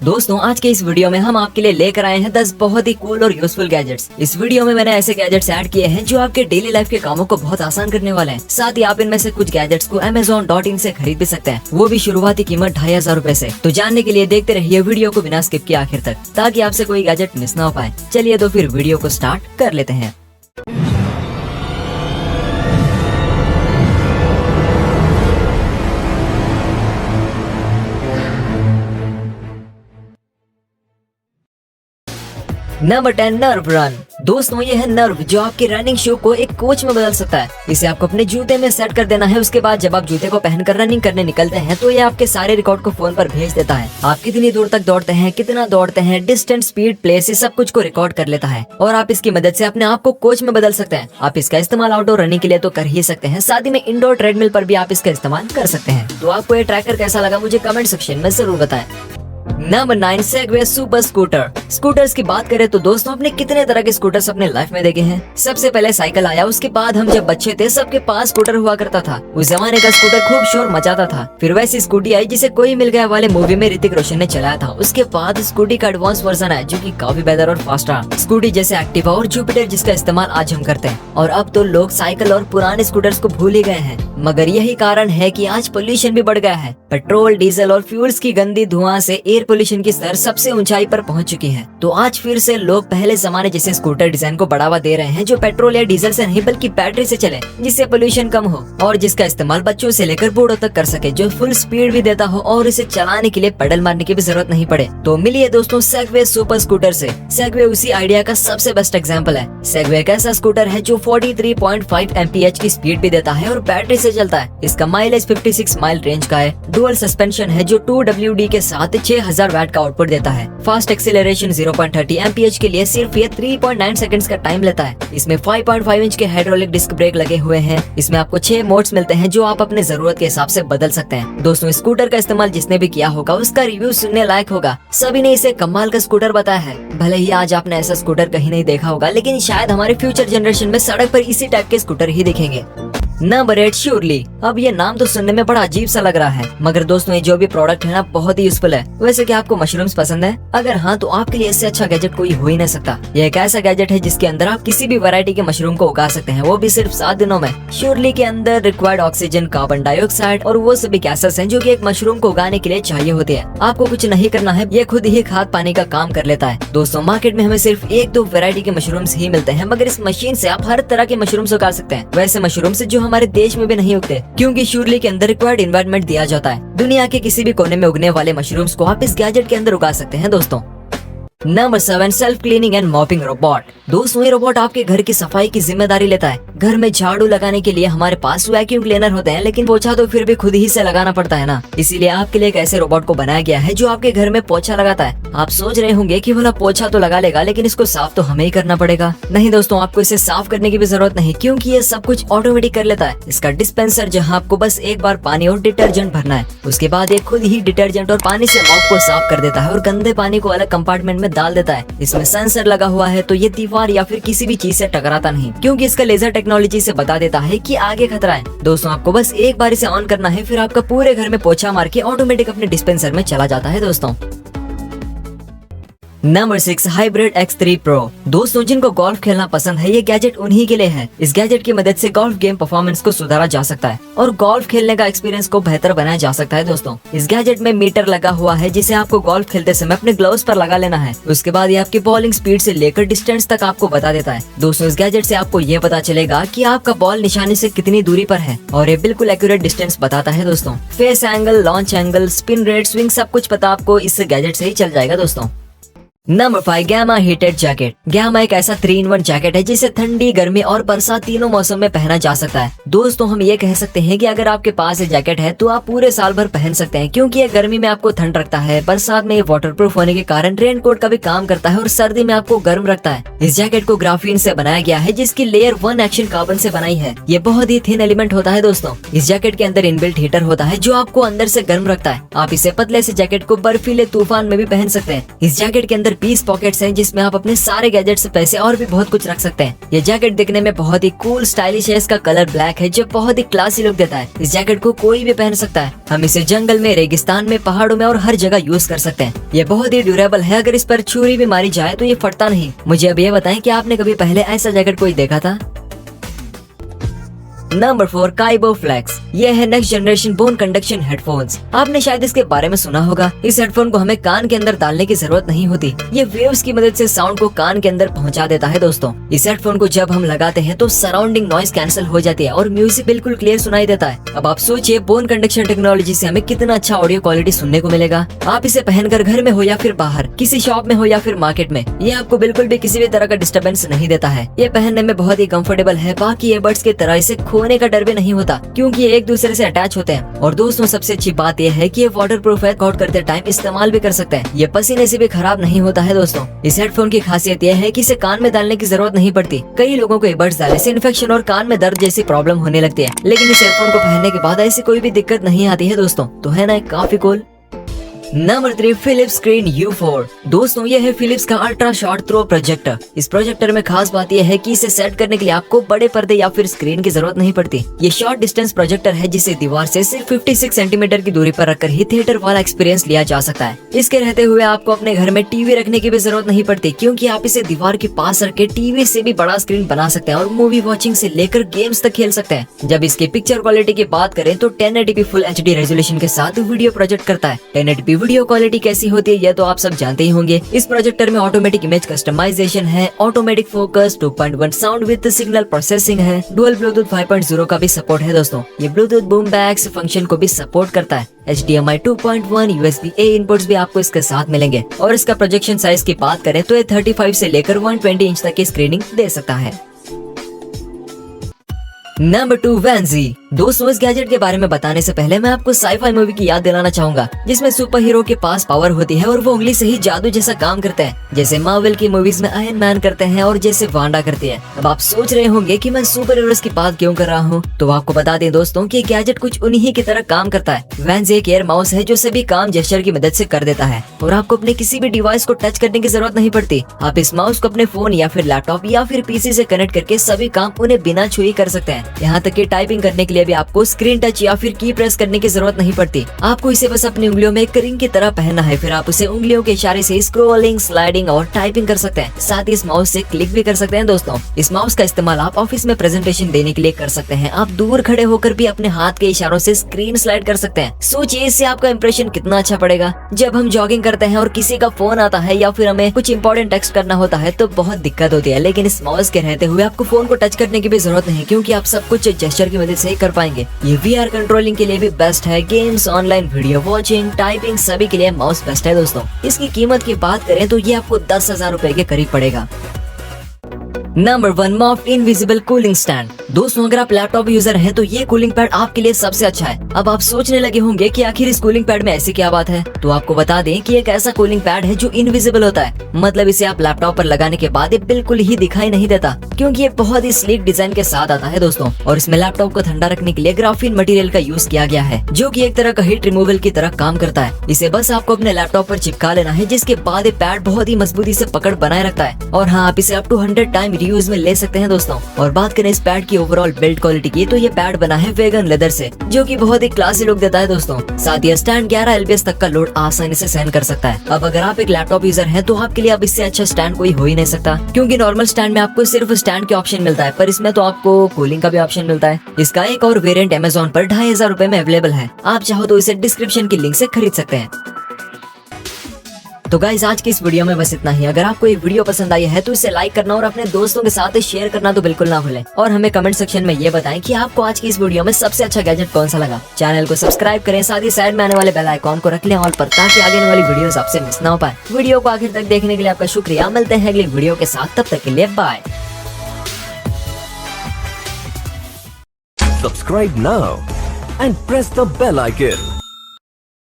दोस्तों आज के इस वीडियो में हम आपके लिए लेकर आए हैं 10 बहुत ही कूल और यूजफुल गैजेट्स। इस वीडियो में मैंने ऐसे गैजेट्स ऐड किए हैं जो आपके डेली लाइफ के कामों को बहुत आसान करने वाले हैं। साथ ही आप इनमें से कुछ गैजेट्स को Amazon.in से खरीद भी सकते हैं, वो भी शुरुआती कीमत 2500 रूपए से। तो जानने के लिए देखते रहिए वीडियो को बिना स्किप किए आखिर तक, ताकि आपसे कोई गैजेट मिस ना हो पाए। चलिए तो फिर वीडियो को स्टार्ट कर लेते हैं। Number 10 nerve run. दोस्तों ये है नर्व जो आपके रनिंग शू को एक कोच में बदल सकता है। इसे आपको अपने जूते में सेट कर देना है। उसके बाद जब आप जूते को पहनकर रनिंग करने निकलते हैं तो ये आपके सारे रिकॉर्ड को फोन पर भेज देता है। आप कितनी दूर तक दौड़ते हैं, कितना दौड़ते हैं, डिस्टेंस, स्पीड, प्लेस, ये सब कुछ को रिकॉर्ड कर लेता है और आप इसकी मदद से अपने आप को कोच में बदल सकते हैं। आप इसका इस्तेमाल आउटडोर रनिंग के लिए तो कर ही सकते हैं, साथ ही में इंडोर ट्रेडमिल पर भी आप इसका इस्तेमाल कर सकते हैं। तो आपको ये ट्रैकर कैसा लगा मुझे कमेंट सेक्शन में जरूर बताएं। Number 9 Segway super scooter. Scooters की बात करें तो दोस्तों आपने कितने तरह के स्कूटर्स अपने लाइफ में देखे हैं। सबसे पहले साइकिल आया, उसके बाद हम जब बच्चे थे सबके पास स्कूटर हुआ करता था। उस जमाने का स्कूटर खूब शोर मचाता था। फिर वैसी स्कूटी आई जिसे कोई मिल गया वाले मूवी में ऋतिक रोशन ने चलाया था। उसके बाद स्कूटी का एडवांस वर्जन आया जो की काफी बेहतर और फास्ट रहा। स्कूटी जैसे एक्टिवा और जुपिटर जिसका इस्तेमाल आज हम करते हैं। और अब तो लोग साइकिल और पुराने स्कूटर्स को भूल ही गए हैं। मगर यही कारण है कि आज पोल्यूशन भी बढ़ गया है। पेट्रोल, डीजल और फ्यूल्स की गंदी धुआं से एयर पोल्यूशन की स्तर सबसे ऊंचाई पर पहुंच चुकी है। तो आज फिर से लोग पहले जमाने जैसे स्कूटर डिजाइन को बढ़ावा दे रहे हैं जो पेट्रोल या डीजल से नहीं बल्कि बैटरी से चले, जिससे पोल्यूशन कम हो और जिसका इस्तेमाल बच्चों से लेकर बूढ़ों तक कर सके, जो फुल स्पीड भी देता हो और इसे चलाने के लिए पेडल मारने की भी जरूरत नहीं पड़े। तो मिलिए दोस्तों सेगवे सुपर स्कूटर से। सेगवे उसी आइडिया का सबसे बेस्ट एग्जाम्पल है। सेगवे एक ऐसा स्कूटर है जो 43.5 mph की स्पीड भी देता है और बैटरी से चलता है। इसका माइलेज 56 माइल रेंज का है। डुअल सस्पेंशन है जो 2WD के साथ 6000 वाट का आउटपुट देता है। फास्ट एक्सेलरेशन 0.30 mph के लिए सिर्फ ये 3.9 सेकंड्स का टाइम लेता है। इसमें 5.5 इंच के हाइड्रोलिक डिस्क ब्रेक लगे हुए हैं। इसमें आपको 6 मोड्स मिलते हैं जो आप अपने जरूरत के हिसाब से बदल सकते हैं। दोस्तों स्कूटर का इस्तेमाल जिसने भी किया होगा उसका रिव्यू सुनने लायक होगा। सभी ने इसे कमाल का स्कूटर बताया है। भले ही आज आपने ऐसा स्कूटर कहीं नहीं देखा होगा, लेकिन शायद हमारे फ्यूचर जनरेशन में सड़क पर इसी टाइप के स्कूटर ही दिखेंगे। Number 8 surely. अब ये नाम तो सुनने में बड़ा अजीब सा लग रहा है, मगर दोस्तों ये जो भी प्रोडक्ट है ना बहुत ही यूजफुल है। वैसे क्या आपको मशरूम्स पसंद है? अगर हाँ तो आपके लिए इससे अच्छा गैजेट कोई हो ही नहीं सकता। ये एक ऐसा गैजेट है जिसके अंदर आप किसी भी वैरायटी के मशरूम को उगा सकते हैं, वो भी सिर्फ 7 दिनों में। श्योरली के अंदर रिक्वायर्ड ऑक्सीजन, कार्बन डाइऑक्साइड और वो सभी गैसेस हैं जो कि एक मशरूम को उगाने के लिए चाहिए होते हैं। आपको कुछ नहीं करना है, ये खुद ही खाद पानी का काम कर लेता है। दोस्तों मार्केट में हमें सिर्फ 1-2 वैरायटी के मशरूम्स ही मिलते हैं, मगर इस मशीन से आप हर तरह के मशरूम्स उगा सकते हैं। वैसे मशरूम्स जो हमारे देश में भी नहीं उगते, क्योंकि श्योरली के अंदर रिक्वायर्ड एनवायरनमेंट दिया जाता है। दुनिया के किसी भी कोने में उगने वाले मशरूम्स को आप इस गैजेट के अंदर उगा सकते हैं। दोस्तों number 7 self cleaning and mopping robot. दोस्तों ये रोबोट आपके घर की सफाई की जिम्मेदारी लेता है। घर में झाड़ू लगाने के लिए हमारे पास वैक्यूम क्लीनर होते हैं, लेकिन पोछा तो फिर भी खुद ही से लगाना पड़ता है ना। इसीलिए आपके लिए एक ऐसे रोबोट को बनाया गया है जो आपके घर में पोछा लगाता है। आप सोच रहे होंगे कि बोला पोछा तो लगा लेगा, लेकिन इसको साफ तो हमें ही करना पड़ेगा। नहीं दोस्तों, आपको इसे साफ करने की भी जरूरत नहीं, क्योंकि ये सब कुछ ऑटोमेटिक कर लेता है। इसका डिस्पेंसर जहाँ आपको बस एक बार पानी और डिटर्जेंट भरना है, उसके बाद ये खुद ही डिटर्जेंट और पानी से मॉप को साफ कर देता है और गंदे पानी को अलग कंपार्टमेंट में डाल देता है। इसमें सेंसर लगा हुआ है तो ये दीवार या फिर किसी भी चीज से टकराता नहीं, क्योंकि इसका लेजर टेक्नोलॉजी से बता देता है कि आगे खतरा है। दोस्तों आपको बस एक बार इसे ऑन करना है, फिर आपका पूरे घर में पोछा मार के ऑटोमेटिक अपने डिस्पेंसर में चला जाता है। दोस्तों नंबर 6 हाइब्रिड X3 Pro। दोस्तों जिनको गोल्फ खेलना पसंद है ये गैजेट उन्हीं के लिए है। इस गैजेट की मदद से गोल्फ गेम परफॉर्मेंस को सुधारा जा सकता है और गोल्फ खेलने का एक्सपीरियंस को बेहतर बनाया जा सकता है। दोस्तों इस गैजेट में मीटर लगा हुआ है जिसे आपको गोल्फ खेलते समय अपने ग्लव्स पर लगा लेना है। उसके बाद ये आपकी बॉलिंग स्पीड से लेकर डिस्टेंस तक आपको बता देता है। दोस्तों इस गैजेट से आपको ये पता चलेगा कि आपका बॉल निशाने से कितनी दूरी पर है और ये बिल्कुल एक्यूरेट डिस्टेंस बताता है। दोस्तों face angle, launch angle, spin rate, swing सब कुछ पता आपको इस गैजेट से ही चल जाएगा। दोस्तों number 5 Gamma heated jacket. Gamma एक ऐसा 3-in-1 जैकेट है जिसे ठंडी, गर्मी और बरसात तीनों मौसम में पहना जा सकता है। दोस्तों हम ये कह सकते हैं कि अगर आपके पास ये जैकेट है तो आप पूरे साल भर पहन सकते हैं, क्योंकि ये गर्मी में आपको ठंड रखता है, बरसात में ये वाटरप्रूफ होने के कारण रेनकोट का भी काम करता है और सर्दी में आपको गर्म रखता है। इस जैकेट को ग्राफीन से बनाया गया है जिसकी लेयर 1 एक्शन कार्बन से बनाई है। ये बहुत ही थिन एलिमेंट होता है। दोस्तों इस जैकेट के अंदर इनबिल्ट हीटर होता है जो आपको अंदर से गर्म रखता है। आप इसे पतले से जैकेट को बर्फीले तूफान में भी पहन सकते हैं। इस जैकेट के अंदर अंदर 20 पॉकेट्स हैं जिसमें आप अपने सारे गैजेट्स, पैसे और भी बहुत कुछ रख सकते हैं। ये जैकेट दिखने में बहुत ही कूल स्टाइलिश है। इसका कलर ब्लैक है जो बहुत ही क्लासी लुक देता है। इस जैकेट को कोई भी पहन सकता है। हम इसे जंगल में, रेगिस्तान में, पहाड़ों में और हर जगह यूज कर सकते हैं। ये बहुत ही ड्यूरेबल है। अगर इस पर छुरी भी मारी जाए तो ये फटता नहीं। मुझे अब ये बताएं कि आपने कभी पहले ऐसा जैकेट कोई देखा था? Number 4 Kaibo Flex. ये है next generation bone conduction headphones. आपने शायद इसके बारे में सुना होगा। इस हेडफोन को हमें कान के अंदर डालने की जरूरत नहीं होती। ये वेव्स की मदद से साउंड को कान के अंदर पहुंचा देता है। दोस्तों, इस हेडफोन को जब हम लगाते हैं तो सराउंडिंग नॉइज कैंसिल हो जाती है और म्यूजिक बिल्कुल क्लियर सुनाई देता है। अब आप सोचिए बोन कंडक्शन टेक्नोलॉजी से हमें कितना अच्छा ऑडियो क्वालिटी सुनने को मिलेगा। आप इसे पहनकर घर में हो या फिर बाहर, किसी शॉप में हो या फिर मार्केट में, ये आपको बिल्कुल भी किसी भी तरह का डिस्टर्बेंस नहीं देता है। ये पहनने में बहुत ही कंफर्टेबल है। बाकी ईयरबड्स की तरह इसे खोने का डर भी नहीं होता क्योंकि ये एक दूसरे से अटैच होते हैं। और दोस्तों, सबसे अच्छी बात यह है कि ये वाटरप्रूफ है। वर्कआउट करते टाइम इस्तेमाल भी कर सकते हैं। ये पसीने से भी खराब नहीं होता है। दोस्तों, इस हेडफोन की खासियत यह है कि इसे कान में डालने की जरूरत नहीं पड़ती। कई लोगों को ईयरबड्स डालने से इन्फेक्शन और कान में दर्द जैसी प्रॉब्लम होने लगती है, लेकिन इस हेडफोन को पहनने के बाद ऐसी कोई भी दिक्कत नहीं आती है। दोस्तों, तो है ना काफी cool. Number 3 Philips screen U4। दोस्तों, ये है फिलिप्स का अल्ट्रा शॉर्ट थ्रो प्रोजेक्टर। इस प्रोजेक्टर में खास बात यह है कि इसे सेट करने के लिए आपको बड़े पर्दे या फिर स्क्रीन की जरूरत नहीं पड़ती। ये शॉर्ट डिस्टेंस प्रोजेक्टर है जिसे दीवार से सिर्फ 56 सेंटीमीटर की दूरी पर रखकर ही थिएटर वाला एक्सपीरियंस लिया जा सकता है। इसके रहते हुए आपको अपने घर में टीवी रखने की भी जरूरत नहीं पड़ती क्योंकि आप इसे दीवार के पास रख के टीवी से भी बड़ा स्क्रीन बना सकते हैं और मूवी वॉचिंग से लेकर गेम्स तक खेल सकते हैं। जब इसकी पिक्चर क्वालिटी की बात करें तो 1080p फुल HD रेजोल्यूशन के साथ वीडियो प्रोजेक्ट करता है। 1080p वीडियो क्वालिटी कैसी होती है यह तो आप सब जानते ही होंगे। इस प्रोजेक्टर में ऑटोमेटिक इमेज कस्टमाइजेशन है, automatic focus, 2.1 sound with signal processing है, डुअल ब्लूटूथ 5.0 का भी सपोर्ट है। दोस्तों, ये ब्लूटूथ बूम बैग्स फंक्शन को भी सपोर्ट करता है। HDMI 2.1 USB-A इनपुट्स भी आपको इसके साथ मिलेंगे। और इसका प्रोजेक्शन साइज की बात करें तो ये 35 से लेकर 120 इंच तक की स्क्रीनिंग दे सकता है। नंबर 2 वैंजी। दोस्तों, इस गैजेट के बारे में बताने से पहले मैं आपको साईफाई मूवी की याद दिलाना चाहूंगा जिसमें सुपर हीरो के पास पावर होती है और वो उंगली से ही जादू जैसा काम करते हैं, जैसे मार्वल की मूवीज में आयरन मैन करते हैं और जैसे वांडा करती है। अब आप सोच रहे होंगे कि मैं सुपर हीरोज की बात क्यों कर रहा हूँ, तो आपको बता दें दोस्तों कि गैजेट कुछ उन्हीं की तरह काम करता है। वैंजी एक एयर माउस है जो सभी काम जेस्चर की मदद से कर देता है और आपको अपने किसी भी डिवाइस को टच करने की जरूरत नहीं पड़ती। आप इस माउस को अपने फोन या फिर लैपटॉप या फिर PC से कनेक्ट करके सभी काम उन्हें बिना छुए कर सकते हैं। यहाँ तक कि टाइपिंग करने के लिए भी आपको स्क्रीन टच या फिर की प्रेस करने की जरूरत नहीं पड़ती। आपको इसे बस अपनी उंगलियों में एक रिंग की तरह पहनना है, फिर आप उसे उंगलियों के इशारे से स्क्रॉलिंग, स्लाइडिंग और टाइपिंग कर सकते हैं। साथ ही इस माउस से क्लिक भी कर सकते हैं। दोस्तों, इस माउस का इस्तेमाल आप ऑफिस में प्रेजेंटेशन देने के लिए कर सकते हैं। आप दूर खड़े होकर भी अपने हाथ के इशारों से स्क्रीन स्लाइड कर सकते हैं। सोचिए इससे आपका इंप्रेशन कितना अच्छा पड़ेगा। जब हम जॉगिंग करते हैं और किसी का फोन आता है या फिर हमें कुछ इंपॉर्टेंट टेक्स्ट करना होता है तो बहुत दिक्कत होती है, लेकिन इस माउस के रहते हुए आपको फोन को टच करने की भी जरूरत नहीं क्योंकि आप सब कुछ जेस्चर की मदद से ही कर पाएंगे। ये VR कंट्रोलिंग के लिए भी बेस्ट है। Games, online video watching, typing सभी के लिए माउस बेस्ट है। दोस्तों, इसकी कीमत की बात करें तो ये आपको 10,000 रुपए के करीब पड़ेगा। Number 1 मॉफ्ट invisible cooling stand. दोस्तों, अगर आप लैपटॉप यूजर हैं तो ये कूलिंग पैड आपके लिए सबसे अच्छा है। अब आप सोचने लगे होंगे कि आखिर इस कूलिंग पैड में ऐसी क्या बात है, तो आपको बता दें कि एक ऐसा कूलिंग पैड है जो इनविजिबल होता है। मतलब इसे आप लैपटॉप पर लगाने के बाद ये बिल्कुल ही दिखाई नहीं देता क्योंकि ये बहुत ही स्लीक डिजाइन के साथ आता है। दोस्तों, और इसमें लैपटॉप को ठंडा रखने के लिए ग्राफीन मटेरियल का यूज किया गया है जो कि एक तरह का हीट रिमूवल की तरह काम करता है। इसे बस आपको अपने लैपटॉप पर चिपका लेना है, जिसके बाद ये पैड बहुत ही मजबूती से पकड़ बनाए रखता है। और हाँ, आप इसे अप टू 100 टाइम रीयूज में ले सकते हैं। दोस्तों, और बात करें इस पैड की ओवरऑल बिल्ड क्वालिटी की तो ये पैड बना है वेगन लेदर से जो कि बहुत ही क्लासी लुक देता है। दोस्तों, साथ ही स्टैंड 11 LBS तक का लोड आसानी से सहन कर सकता है। अब अगर आप एक लैपटॉप यूजर हैं तो आपके लिए अब इससे अच्छा स्टैंड कोई हो ही नहीं सकता क्योंकि नॉर्मल स्टैंड में आपको सिर्फ स्टैंड के ऑप्शन मिलता है, पर इसमें तो आपको कूलिंग का भी ऑप्शन मिलता है। इसका एक और वेरिएंट Amazon पर 2500 रुपए में अवेलेबल है। आप चाहो तो इसे डिस्क्रिप्शन की लिंक से खरीद सकते हैं। तो गाइस, आज की इस वीडियो में बस इतना ही। अगर आपको ये वीडियो पसंद आई है तो इसे लाइक करना और अपने दोस्तों के साथ शेयर करना तो बिल्कुल ना भूलें। और हमें कमेंट सेक्शन में ये बताएं कि आपको आज की इस वीडियो में सबसे अच्छा गैजेट कौन सा लगा। चैनल को सब्सक्राइब करें, साथ ही साइड में आने वाले बेल आइकॉन को रख लें ऑल पर, ताकि आगे आने वाली वीडियोस आपसे मिस ना हो पाए। वीडियो को आखिर तक देखने के लिए आपका शुक्रिया। मिलते हैं अगली वीडियो के साथ, तब तक के लिए bye. Subscribe now and press the bell icon.